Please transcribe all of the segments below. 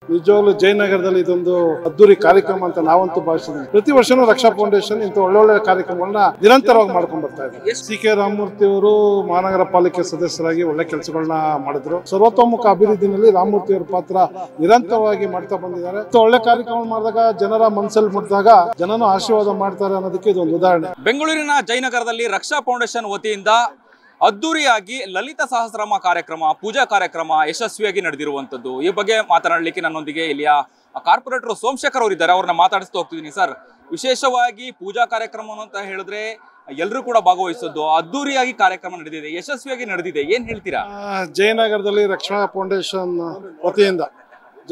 ನಿಜವಾಗ್ಲೂ ಜಯನಗರದಲ್ಲಿ ಇದೊಂದು ಅದ್ದೂರಿ ಕಾರ್ಯಕ್ರಮ ಅಂತ ನಾವಂತೂ ಭಾವಿಸಿದ್ದೀವಿ. ಪ್ರತಿ ವರ್ಷನೂ ರಕ್ಷಾ ಫೌಂಡೇಶನ್ ಇಂಥ ಒಳ್ಳೊಳ್ಳೆ ಕಾರ್ಯಕ್ರಮಗಳನ್ನ ನಿರಂತರವಾಗಿ ಮಾಡ್ಕೊಂಡು ಬರ್ತಾ ಇದೆ. ಸಿ.ಕೆ. ರಾಮಮೂರ್ತಿ ಅವರು ಮಹಾನಗರ ಪಾಲಿಕೆ ಸದಸ್ಯರಾಗಿ ಒಳ್ಳೆ ಕೆಲಸಗಳನ್ನ ಮಾಡಿದ್ರು. ಸರ್ವತೋಮುಖ ಅಭಿವೃದ್ಧಿನಲ್ಲಿ ರಾಮಮೂರ್ತಿ ಅವರ ಪಾತ್ರ ನಿರಂತರವಾಗಿ ಮಾಡ್ತಾ ಬಂದಿದ್ದಾರೆ. ಒಳ್ಳೆ ಕಾರ್ಯಕ್ರಮ ಮಾಡಿದಾಗ ಜನರ ಮನಸ್ಸಲ್ಲಿ ಮುಟ್ಟಿದಾಗ ಜನನು ಆಶೀರ್ವಾದ ಮಾಡ್ತಾರೆ ಅನ್ನೋದಕ್ಕೆ ಇದೊಂದು ಉದಾಹರಣೆ. ಬೆಂಗಳೂರಿನ ಜಯನಗರದಲ್ಲಿ ರಕ್ಷಾ ಫೌಂಡೇಶನ್ ವತಿಯಿಂದ ಅದ್ದೂರಿಯಾಗಿ ಲಲಿತ ಸಹಸ್ರನಾಮ ಕಾರ್ಯಕ್ರಮ, ಪೂಜಾ ಕಾರ್ಯಕ್ರಮ ಯಶಸ್ವಿಯಾಗಿ ನಡೆದಿರುವಂತದ್ದು. ಈ ಬಗ್ಗೆ ಮಾತನಾಡಲಿಕ್ಕೆ ನನ್ನೊಂದಿಗೆ ಇಲ್ಲಿಯ ಕಾರ್ಪೊರೇಟರ್ ಸೋಮಶೇಖರ್ ಅವರಿದ್ದಾರೆ. ಅವ್ರನ್ನ ಮಾತಾಡಿಸ್ತಾ ಹೋಗ್ತಿದ್ದೀನಿ. ಸರ್, ವಿಶೇಷವಾಗಿ ಪೂಜಾ ಕಾರ್ಯಕ್ರಮ ಅಂತ ಹೇಳಿದ್ರೆ ಎಲ್ಲರೂ ಕೂಡ ಭಾಗವಹಿಸೋದು, ಅದ್ದೂರಿಯಾಗಿ ಕಾರ್ಯಕ್ರಮ ನಡೆದಿದೆ, ಯಶಸ್ವಿಯಾಗಿ ನಡೆದಿದೆ, ಏನ್ ಹೇಳ್ತೀರಾ? ಜಯನಗರದಲ್ಲಿ ರಕ್ಷಾ ಫೌಂಡೇಶನ್ ವತಿಯಿಂದ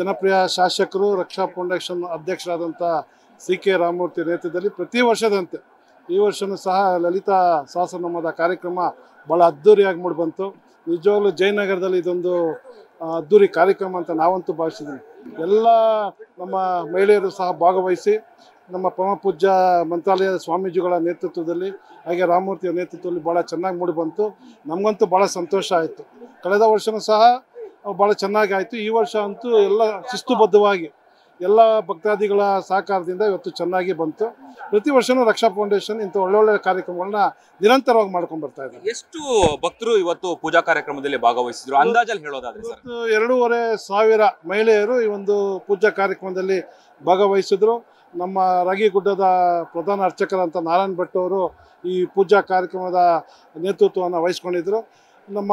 ಜನಪ್ರಿಯ ಶಾಸಕರು, ರಕ್ಷಾ ಫೌಂಡೇಶನ್ ಅಧ್ಯಕ್ಷರಾದಂಥ ಸಿ.ಕೆ. ರಾಮಮೂರ್ತಿ ನೇತೃತ್ವದಲ್ಲಿ ಪ್ರತಿ ವರ್ಷದಂತೆ ಈ ವರ್ಷನೂ ಸಹ ಲಲಿತಾ ಸಹಸ್ರನಾಮದ ಕಾರ್ಯಕ್ರಮ ಭಾಳ ಅದ್ದೂರಿಯಾಗಿ ಮೂಡಿಬಂತು. ನಿಜವಾಗ್ಲೂ ಜಯನಗರದಲ್ಲಿ ಇದೊಂದು ಅದ್ದೂರಿ ಕಾರ್ಯಕ್ರಮ ಅಂತ ನಾವಂತೂ ಭಾವಿಸಿದ್ದೀವಿ. ಎಲ್ಲ ನಮ್ಮ ಮಹಿಳೆಯರು ಸಹ ಭಾಗವಹಿಸಿ ನಮ್ಮ ಪರಮ ಪೂಜ್ಯ ಮಂತ್ರಾಲಯದ ಸ್ವಾಮೀಜಿಗಳ ನೇತೃತ್ವದಲ್ಲಿ ಹಾಗೆ ರಾಮಮೂರ್ತಿಯ ನೇತೃತ್ವದಲ್ಲಿ ಭಾಳ ಚೆನ್ನಾಗಿ ಮೂಡಿಬಂತು. ನಮಗಂತೂ ಭಾಳ ಸಂತೋಷ ಆಯಿತು. ಕಳೆದ ವರ್ಷವೂ ಸಹ ಭಾಳ ಚೆನ್ನಾಗಿ ಆಯಿತು. ಈ ವರ್ಷ ಅಂತೂ ಎಲ್ಲ ಶಿಸ್ತುಬದ್ಧವಾಗಿ ಎಲ್ಲ ಭಕ್ತಾದಿಗಳ ಸಹಕಾರದಿಂದ ಇವತ್ತು ಚೆನ್ನಾಗಿ ಬಂತು. ಪ್ರತಿ ವರ್ಷನೂ ರಕ್ಷಾ ಫೌಂಡೇಶನ್ ಇಂಥ ಒಳ್ಳೊಳ್ಳೆ ಕಾರ್ಯಕ್ರಮಗಳನ್ನ ನಿರಂತರವಾಗಿ ಮಾಡ್ಕೊಂಡು ಬರ್ತಾ ಇದೆ. ಎಷ್ಟು ಭಕ್ತರು ಇವತ್ತು ಪೂಜಾ ಕಾರ್ಯಕ್ರಮದಲ್ಲಿ ಭಾಗವಹಿಸಿದ್ರು ಅಂದಾಜಲ್ಲಿ ಹೇಳೋದಾದ್ರೆ? ಇವತ್ತು 2,500 ಮಹಿಳೆಯರು ಈ ಒಂದು ಪೂಜಾ ಕಾರ್ಯಕ್ರಮದಲ್ಲಿ ಭಾಗವಹಿಸಿದ್ರು. ನಮ್ಮ ರಾಗಿಗುಡ್ಡದ ಪ್ರಧಾನ ಅರ್ಚಕರಂತ ನಾರಾಯಣ್ ಭಟ್ ಅವರು ಈ ಪೂಜಾ ಕಾರ್ಯಕ್ರಮದ ನೇತೃತ್ವವನ್ನು ವಹಿಸ್ಕೊಂಡಿದ್ರು. ನಮ್ಮ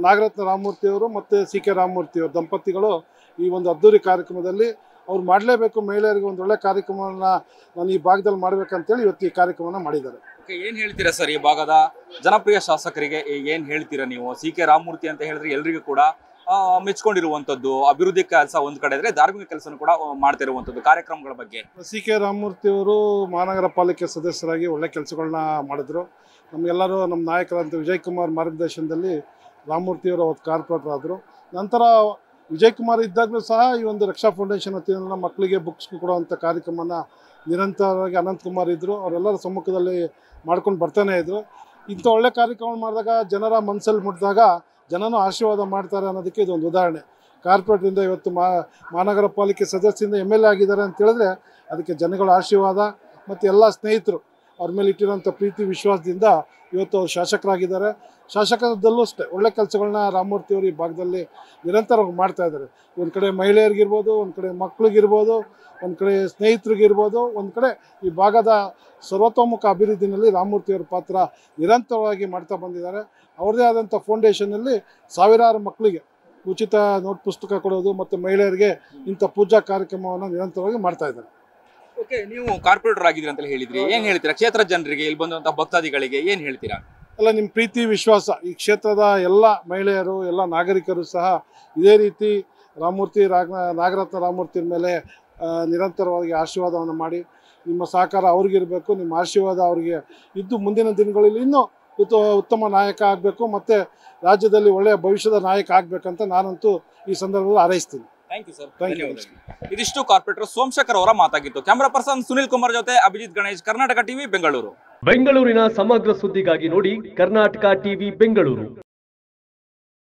ನಾಗರತ್ನ ರಾಮಮೂರ್ತಿಯವರು ಮತ್ತು ಸಿ.ಕೆ. ರಾಮಮೂರ್ತಿಯವರು ದಂಪತಿಗಳು ಈ ಒಂದು ಅದ್ದೂರಿ ಕಾರ್ಯಕ್ರಮದಲ್ಲಿ ಅವ್ರು ಮಾಡಲೇಬೇಕು, ಮಹಿಳೆಯರಿಗೆ ಒಂದು ಒಳ್ಳೆ ಕಾರ್ಯಕ್ರಮವನ್ನು ನಾನು ಈ ಭಾಗದಲ್ಲಿ ಮಾಡಬೇಕಂತೇಳಿ ಇವತ್ತು ಈ ಕಾರ್ಯಕ್ರಮವನ್ನು ಮಾಡಿದ್ದಾರೆ. ಏನು ಹೇಳ್ತೀರಾ ಸರ್, ಈ ಭಾಗದ ಜನಪ್ರಿಯ ಶಾಸಕರಿಗೆ ಏನು ಹೇಳ್ತೀರಾ ನೀವು? ಸಿ.ಕೆ. ರಾಮಮೂರ್ತಿ ಅಂತ ಹೇಳಿದ್ರೆ ಎಲ್ರಿಗೂ ಕೂಡ ಮೆಚ್ಕೊಂಡಿರುವಂಥದ್ದು, ಅಭಿವೃದ್ಧಿ ಕೆಲಸ ಒಂದು ಕಡೆ ಇದ್ರೆ ಧಾರ್ಮಿಕ ಕೆಲಸನೂ ಕೂಡ ಮಾಡ್ತಿರುವಂಥದ್ದು ಕಾರ್ಯಕ್ರಮಗಳ ಬಗ್ಗೆ. ಸಿ.ಕೆ. ರಾಮಮೂರ್ತಿ ಅವರು ಮಹಾನಗರ ಪಾಲಿಕೆ ಸದಸ್ಯರಾಗಿ ಒಳ್ಳೆ ಕೆಲಸಗಳನ್ನ ಮಾಡಿದ್ರು. ನಮಗೆಲ್ಲರೂ ನಮ್ಮ ನಾಯಕರಂತ ವಿಜಯ್ ಕುಮಾರ್ ಮಾರ್ಗದರ್ಶನದಲ್ಲಿ ರಾಮಮೂರ್ತಿಯವರು ಅವತ್ತು ಕಾರ್ಪೊರೇಟರ್ ಆದರು. ನಂತರ ವಿಜಯ್ ಕುಮಾರ್ ಇದ್ದಾಗಲೂ ಸಹ ಈ ಒಂದು ರಕ್ಷಾ ಫೌಂಡೇಶನ್ ವತಿಯಿಂದ ಮಕ್ಕಳಿಗೆ ಬುಕ್ಸ್ ಕೊಡುವಂಥ ಕಾರ್ಯಕ್ರಮನ ನಿರಂತರವಾಗಿ ಅನಂತಕುಮಾರ್ ಇದ್ದರು, ಅವರೆಲ್ಲರ ಸಮ್ಮುಖದಲ್ಲಿ ಮಾಡ್ಕೊಂಡು ಬರ್ತಾನೆ ಇದ್ದರು. ಇಂಥ ಒಳ್ಳೆ ಕಾರ್ಯಕ್ರಮ ಮಾಡಿದಾಗ ಜನರ ಮನಸ್ಸಲ್ಲಿ ಮುಟ್ಟಿದಾಗ ಜನನೂ ಆಶೀರ್ವಾದ ಮಾಡ್ತಾರೆ ಅನ್ನೋದಕ್ಕೆ ಇದೊಂದು ಉದಾಹರಣೆ. ಕಾರ್ಪೊರೇಟ್ರಿಂದ ಇವತ್ತು ಮಹಾನಗರ ಪಾಲಿಕೆ ಸದಸ್ಯರಿಂದ MLA ಆಗಿದ್ದಾರೆ ಅಂತ ಹೇಳಿದ್ರೆ ಅದಕ್ಕೆ ಜನಗಳ ಆಶೀರ್ವಾದ ಮತ್ತು ಎಲ್ಲ ಸ್ನೇಹಿತರು ಅವ್ರ ಮೇಲೆ ಇಟ್ಟಿರೋಂಥ ಪ್ರೀತಿ ವಿಶ್ವಾಸದಿಂದ ಇವತ್ತು ಅವ್ರು ಶಾಸಕರಾಗಿದ್ದಾರೆ. ಶಾಸಕರದಲ್ಲೂ ಅಷ್ಟೇ ಒಳ್ಳೆ ಕೆಲಸಗಳನ್ನ ರಾಮಮೂರ್ತಿಯವರು ಈ ಭಾಗದಲ್ಲಿ ನಿರಂತರವಾಗಿ ಮಾಡ್ತಾ ಇದ್ದಾರೆ. ಒಂದು ಕಡೆ ಮಹಿಳೆಯರಿಗಿರ್ಬೋದು, ಒಂದು ಕಡೆ ಮಕ್ಕಳಿಗಿರ್ಬೋದು, ಒಂದು ಕಡೆ ಸ್ನೇಹಿತರಿಗಿರ್ಬೋದು, ಒಂದು ಕಡೆ ಈ ಭಾಗದ ಸರ್ವತೋಮುಖ ಅಭಿವೃದ್ಧಿನಲ್ಲಿ ರಾಮಮೂರ್ತಿಯವರ ಪಾತ್ರ ನಿರಂತರವಾಗಿ ಮಾಡ್ತಾ ಬಂದಿದ್ದಾರೆ. ಅವ್ರದ್ದೇ ಆದಂಥ ಫೌಂಡೇಶನಲ್ಲಿ ಸಾವಿರಾರು ಮಕ್ಕಳಿಗೆ ಉಚಿತ ನೋಟ್ ಪುಸ್ತಕ ಕೊಡೋದು ಮತ್ತು ಮಹಿಳೆಯರಿಗೆ ಇಂಥ ಪೂಜಾ ಕಾರ್ಯಕ್ರಮವನ್ನು ನಿರಂತರವಾಗಿ ಮಾಡ್ತಾ ಇದ್ದಾರೆ. ಓಕೆ, ನೀವು ಕಾರ್ಪೊರೇಟರ್ ಆಗಿದ್ರಿ ಅಂತ ಹೇಳಿದ್ರಿ, ಏನು ಹೇಳ್ತೀರಾ ಕ್ಷೇತ್ರ ಜನರಿಗೆ, ಇಲ್ಲಿ ಬಂದಂಥ ಭಕ್ತಾದಿಗಳಿಗೆ ಏನು ಹೇಳ್ತೀರಾ? ಎಲ್ಲ ನಿಮ್ಮ ಪ್ರೀತಿ ವಿಶ್ವಾಸ ಈ ಕ್ಷೇತ್ರದ ಎಲ್ಲ ಮಹಿಳೆಯರು, ಎಲ್ಲ ನಾಗರಿಕರು ಸಹ ಇದೇ ರೀತಿ ನಾಗರತ್ನ ರಾಮಮೂರ್ತಿ ಮೇಲೆ ನಿರಂತರವಾಗಿ ಆಶೀರ್ವಾದವನ್ನು ಮಾಡಿ ನಿಮ್ಮ ಸಹಕಾರ ಅವ್ರಿಗಿರಬೇಕು, ನಿಮ್ಮ ಆಶೀರ್ವಾದ ಅವರಿಗೆ ಇದ್ದು ಮುಂದಿನ ದಿನಗಳಲ್ಲಿ ಇನ್ನೂ ಉತ್ತಮ ನಾಯಕ ಆಗಬೇಕು ಮತ್ತು ರಾಜ್ಯದಲ್ಲಿ ಒಳ್ಳೆಯ ಭವಿಷ್ಯದ ನಾಯಕ ಆಗಬೇಕಂತ ನಾನಂತೂ ಈ ಸಂದರ್ಭದಲ್ಲಿ ಹಾರೈಸ್ತೀನಿ. Thank you sir. ಇದಿಷ್ಟು ಕಾರ್ಪೊರೇಟರ್ ಸೋಮಶೇಖರ್ ಅವರ ಮಾತಾಗಿತ್ತು. ಕ್ಯಾಮರಾ ಪರ್ಸನ್ ಸುನಿಲ್ ಕುಮಾರ್ ಜೊತೆ ಅಭಿಜಿತ್ ಗಣೇಶ್, ಕರ್ನಾಟಕ ಟಿವಿ, ಬೆಂಗಳೂರು. ಬೆಂಗಳೂರಿನ ಸಮಗ್ರ ಸುದ್ದಿಗಾಗಿ ನೋಡಿ ಕರ್ನಾಟಕ ಟಿವಿ ಬೆಂಗಳೂರು.